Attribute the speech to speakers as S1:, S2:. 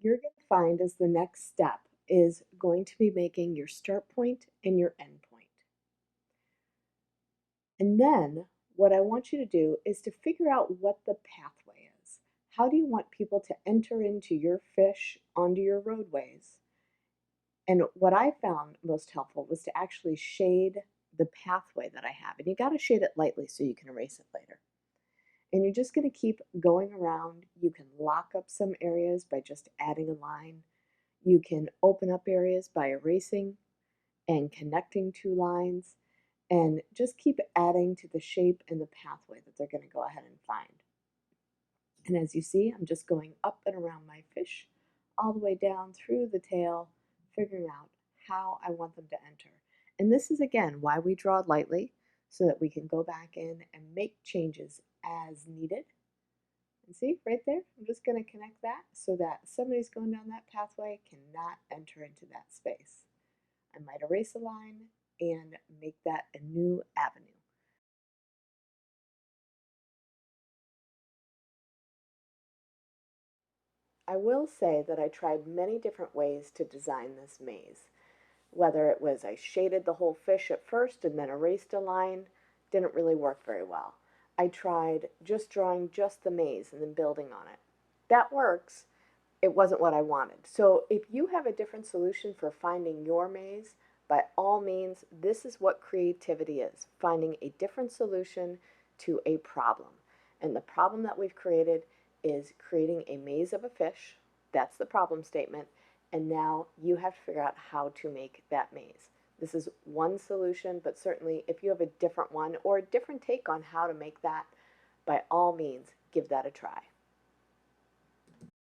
S1: you're going to find as the next step is going to be making your start point and your end point. And then what I want you to do is to figure out what the pathway is. How do you want people to enter into your fish onto your roadways? And what I found most helpful was to actually shade the pathway that I have. And you got to shade it lightly so you can erase it later. And you're just going to keep going around. You can lock up some areas by just adding a line. You can open up areas by erasing and connecting two lines, and just keep adding to the shape and the pathway that they're going to go ahead and find. And as you see, I'm just going up and around my fish, all the way down through the tail, figuring out how I want them to enter. And this is, again, why we draw lightly, so that we can go back in and make changes as needed. And see, right there, I'm just going to connect that so that somebody's going down that pathway cannot enter into that space. I might erase a line and make that a new avenue. I will say that I tried many different ways to design this maze. Whether it was I shaded the whole fish at first and then erased a line, didn't really work very well. I tried just drawing just the maze and then building on it. That works. It wasn't what I wanted. So if you have a different solution for finding your maze, by all means, this is what creativity is, finding a different solution to a problem. And the problem that we've created is creating a maze of a fish. That's the problem statement. And now you have to figure out how to make that maze. This is one solution, but certainly if you have a different one or a different take on how to make that, by all means, give that a try.